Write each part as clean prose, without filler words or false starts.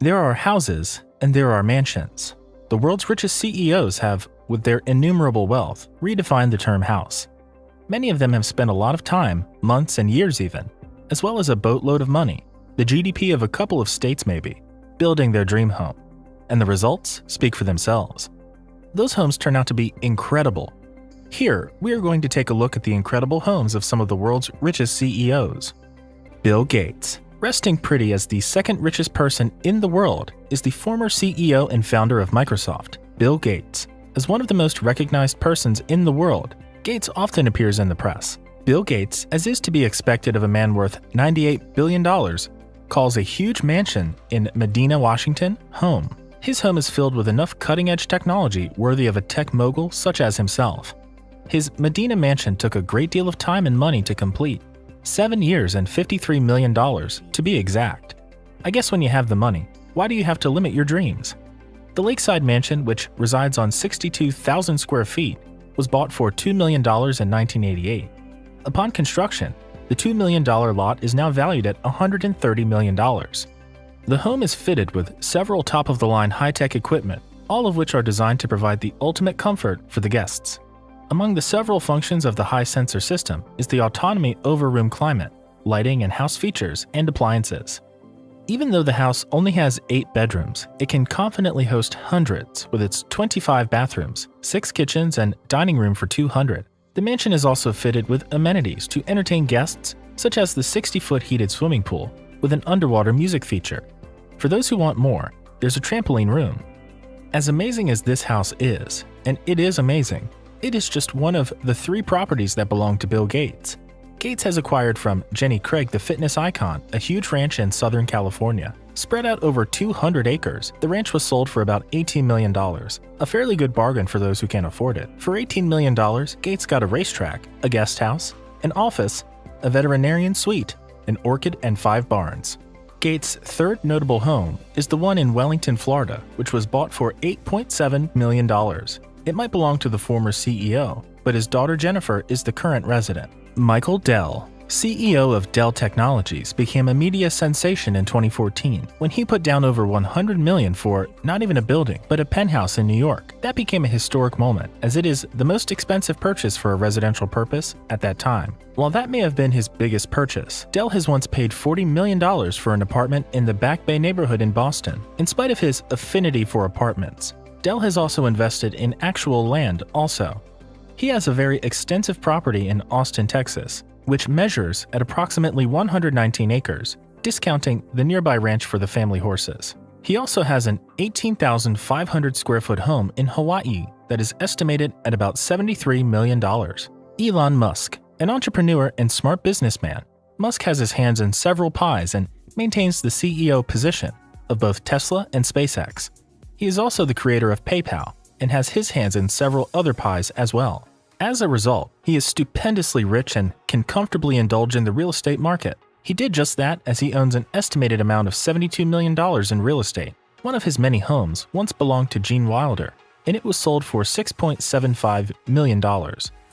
There are houses and there are mansions. The world's richest CEOs have, with their innumerable wealth, redefined the term house. Many of them have spent a lot of time, months and years even, as well as a boatload of money, the GDP of a couple of states maybe, building their dream home. And the results speak for themselves. Those homes turn out to be incredible. Here, we are going to take a look at the incredible homes of some of the world's richest CEOs. Bill Gates. Resting pretty as the second richest person in the world is the former CEO and founder of Microsoft, Bill Gates. As one of the most recognized persons in the world, Gates often appears in the press. Bill Gates, as is to be expected of a man worth $98 billion, calls a huge mansion in Medina, Washington, home. His home is filled with enough cutting-edge technology worthy of a tech mogul such as himself. His Medina mansion took a great deal of time and money to complete. 7 years and $53 million, to be exact. I guess when you have the money, why do you have to limit your dreams? The lakeside mansion, which resides on 62,000 square feet, was bought for $2 million in 1988. Upon construction, the $2 million lot is now valued at $130 million. The home is fitted with several top-of-the-line high-tech equipment, all of which are designed to provide the ultimate comfort for the guests. Among the several functions of the high-sensor system is the autonomy over room climate, lighting and house features, and appliances. Even though the house only has 8 bedrooms, it can confidently host hundreds with its 25 bathrooms, 6 kitchens, and dining room for 200. The mansion is also fitted with amenities to entertain guests, such as the 60-foot heated swimming pool with an underwater music feature. For those who want more, there's a trampoline room. As amazing as this house is, and it is amazing, it is just one of the 3 properties that belong to Bill Gates. Gates has acquired from Jenny Craig the fitness icon a huge ranch in Southern California. Spread out over 200 acres, the ranch was sold for about $18 million, a fairly good bargain for those who can't afford it. For $18 million, Gates got a racetrack, a guest house, an office, a veterinarian suite, an orchid, and 5 barns. Gates' third notable home is the one in Wellington, Florida, which was bought for $8.7 million. It might belong to the former CEO, but his daughter Jennifer is the current resident. Michael Dell, CEO of Dell Technologies, became a media sensation in 2014 when he put down over $100 million for not even a building, but a penthouse in New York. That became a historic moment, as it is the most expensive purchase for a residential purpose at that time. While that may have been his biggest purchase, Dell has once paid $40 million for an apartment in the Back Bay neighborhood in Boston. In spite of his affinity for apartments, Dell has also invested in actual land also. He has a very extensive property in Austin, Texas, which measures at approximately 119 acres, discounting the nearby ranch for the family horses. He also has an 18,500 square foot home in Hawaii that is estimated at about $73 million. Elon Musk, an entrepreneur and smart businessman, Musk has his hands in several pies and maintains the CEO position of both Tesla and SpaceX. He is also the creator of PayPal and has his hands in several other pies as well. As a result, he is stupendously rich and can comfortably indulge in the real estate market. He did just that as he owns an estimated amount of $72 million in real estate. One of his many homes once belonged to Gene Wilder, and it was sold for $6.75 million.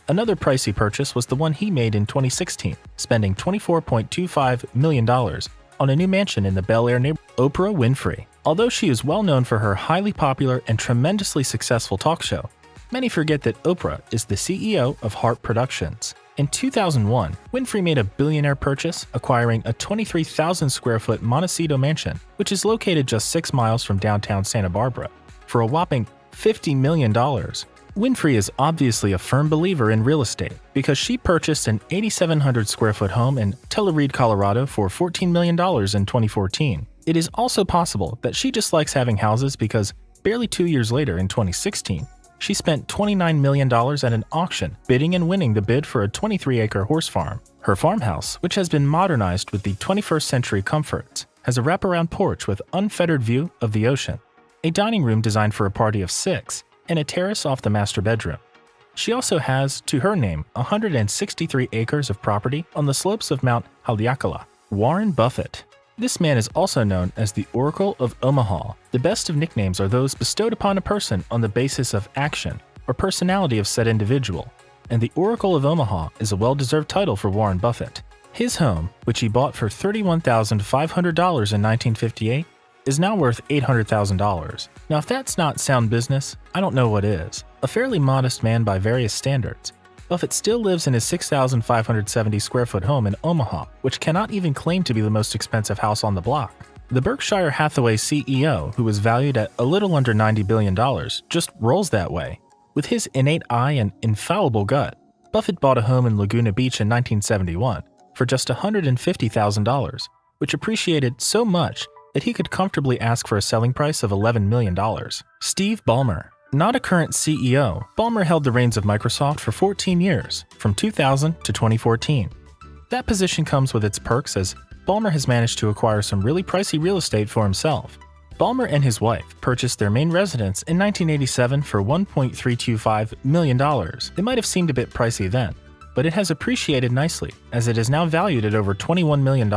Another pricey purchase was the one he made in 2016, spending $24.25 million on a new mansion in the Bel Air neighborhood. Oprah Winfrey. Although she is well known for her highly popular and tremendously successful talk show, many forget that Oprah is the CEO of Hart Productions. In 2001, Winfrey made a billionaire purchase, acquiring a 23,000 square foot Montecito mansion, which is located just 6 miles from downtown Santa Barbara, for a whopping $50 million. Winfrey is obviously a firm believer in real estate because she purchased an 8,700 square foot home in Telluride, Colorado for $14 million in 2014. It is also possible that she just likes having houses because barely 2 years later, in 2016, she spent $29 million at an auction, bidding and winning the bid for a 23-acre horse farm. Her farmhouse, which has been modernized with the 21st century comforts, has a wraparound porch with unfettered view of the ocean, a dining room designed for a party of 6, and a terrace off the master bedroom. She also has, to her name, 163 acres of property on the slopes of Mount Haleakala. Warren Buffett. This man is also known as the Oracle of Omaha. The best of nicknames are those bestowed upon a person on the basis of action or personality of said individual, and the Oracle of Omaha is a well-deserved title for Warren Buffett. His home, which he bought for $31,500 in 1958, is now worth $800,000. Now, if that's not sound business, I don't know what is. A fairly modest man by various standards, Buffett still lives in his 6,570 square foot home in Omaha, which cannot even claim to be the most expensive house on the block. The Berkshire Hathaway CEO, who is valued at a little under $90 billion, just rolls that way. With his innate eye and infallible gut, Buffett bought a home in Laguna Beach in 1971 for just $150,000, which appreciated so much that he could comfortably ask for a selling price of $11 million. Steve Ballmer. Not a current CEO, Ballmer held the reins of Microsoft for 14 years, from 2000 to 2014. That position comes with its perks as Ballmer has managed to acquire some really pricey real estate for himself. Ballmer and his wife purchased their main residence in 1987 for $1.325 million. It might have seemed a bit pricey then, but it has appreciated nicely as it is now valued at over $21 million.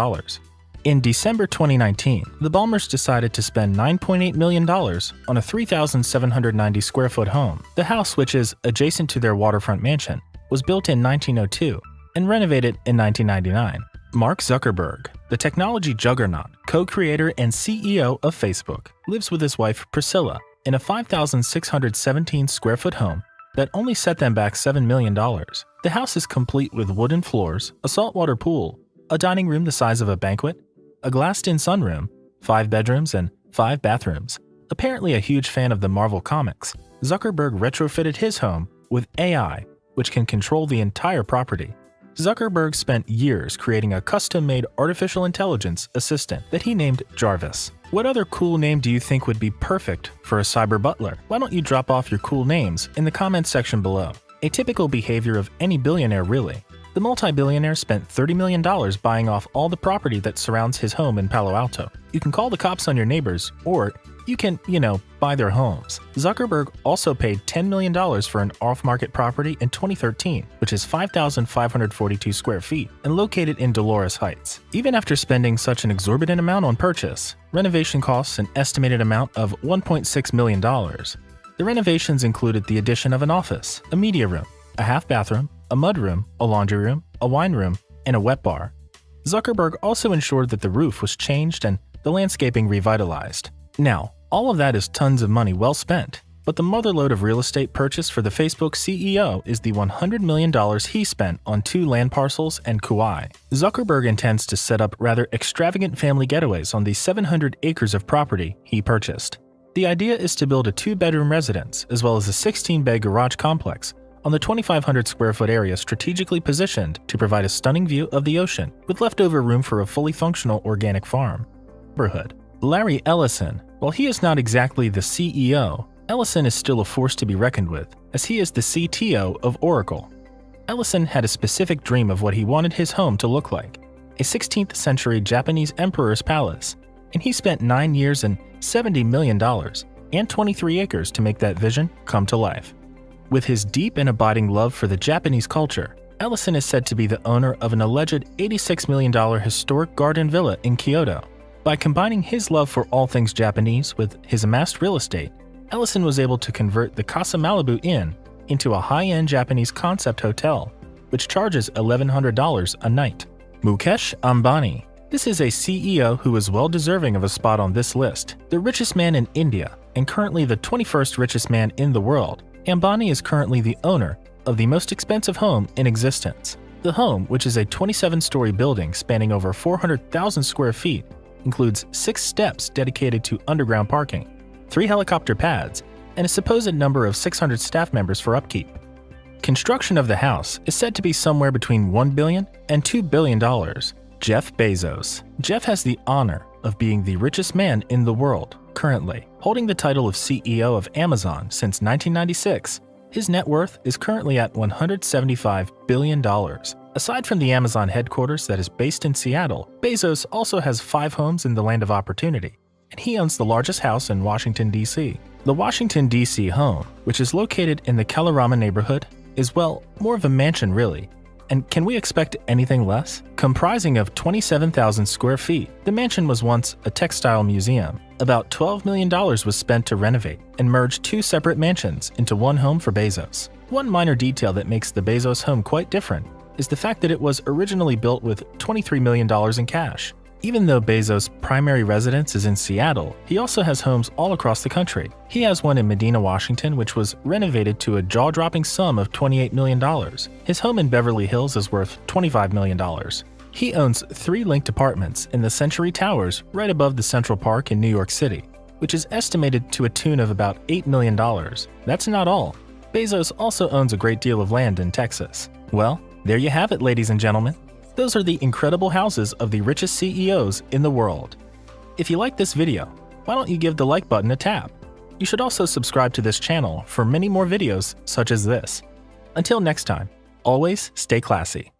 In December 2019, the Ballmers decided to spend $9.8 million on a 3,790 square foot home. The house, which is adjacent to their waterfront mansion, was built in 1902 and renovated in 1999. Mark Zuckerberg, the technology juggernaut, co-creator and CEO of Facebook, lives with his wife Priscilla in a 5,617 square foot home that only set them back $7 million. The house is complete with wooden floors, a saltwater pool, a dining room the size of a banquet, a glassed-in sunroom, 5 bedrooms, and 5 bathrooms. Apparently a huge fan of the Marvel comics, Zuckerberg retrofitted his home with AI, which can control the entire property. Zuckerberg spent years creating a custom-made artificial intelligence assistant that he named Jarvis. What other cool name do you think would be perfect for a cyber butler? Why don't you drop off your cool names in the comments section below? A typical behavior of any billionaire, really. The multi-billionaire spent $30 million buying off all the property that surrounds his home in Palo Alto. You can call the cops on your neighbors, or you can, buy their homes. Zuckerberg also paid $10 million for an off-market property in 2013, which is 5,542 square feet and located in Dolores Heights. Even after spending such an exorbitant amount on purchase, renovation costs an estimated amount of $1.6 million. The renovations included the addition of an office, a media room, a half bathroom, a mudroom, a laundry room, a wine room, and a wet bar. Zuckerberg also ensured that the roof was changed and the landscaping revitalized. Now, all of that is tons of money well spent, but the motherlode of real estate purchase for the Facebook CEO is the $100 million he spent on 2 land parcels and Kauai. Zuckerberg intends to set up rather extravagant family getaways on the 700 acres of property he purchased. The idea is to build a 2-bedroom residence as well as a 16-bed garage complex on the 2,500 square foot area strategically positioned to provide a stunning view of the ocean with leftover room for a fully functional organic farm. Neighborhood. Larry Ellison. While he is not exactly the CEO, Ellison is still a force to be reckoned with, as he is the CTO of Oracle. Ellison had a specific dream of what he wanted his home to look like, a 16th century Japanese emperor's palace, and he spent 9 years and $70 million and 23 acres to make that vision come to life. With his deep and abiding love for the Japanese culture, Ellison is said to be the owner of an alleged $86 million historic garden villa in Kyoto. By combining his love for all things Japanese with his amassed real estate, Ellison was able to convert the Casa Malibu Inn into a high-end Japanese concept hotel, which charges $1,100 a night. Mukesh Ambani. This is a CEO who is well deserving of a spot on this list. The richest man in India, and currently the 21st richest man in the world, Ambani is currently the owner of the most expensive home in existence. The home, which is a 27-story building spanning over 400,000 square feet, includes 6 steps dedicated to underground parking, 3 helicopter pads, and a supposed number of 600 staff members for upkeep. Construction of the house is said to be somewhere between $1 billion and $2 billion. Jeff Bezos. Jeff has the honor of being the richest man in the world currently, holding the title of CEO of Amazon since 1996. His net worth is currently at $175 billion. Aside from the Amazon headquarters that is based in Seattle, Bezos also has 5 homes in the land of opportunity, and he owns the largest house in Washington, D.C. The Washington, D.C. home, which is located in the Kalorama neighborhood, is, well, more of a mansion really. And can we expect anything less? Comprising of 27,000 square feet, the mansion was once a textile museum. About $12 million was spent to renovate and merge 2 separate mansions into one home for Bezos. One minor detail that makes the Bezos home quite different is the fact that it was originally built with $23 million in cash. Even though Bezos' primary residence is in Seattle, he also has homes all across the country. He has one in Medina, Washington, which was renovated to a jaw-dropping sum of $28 million. His home in Beverly Hills is worth $25 million. He owns 3 linked apartments in the Century Towers right above the Central Park in New York City, which is estimated to a tune of about $8 million. That's not all. Bezos also owns a great deal of land in Texas. Well, there you have it, ladies and gentlemen. Those are the incredible houses of the richest CEOs in the world. If you like this video, why don't you give the like button a tap? You should also subscribe to this channel for many more videos such as this. Until next time, always stay classy.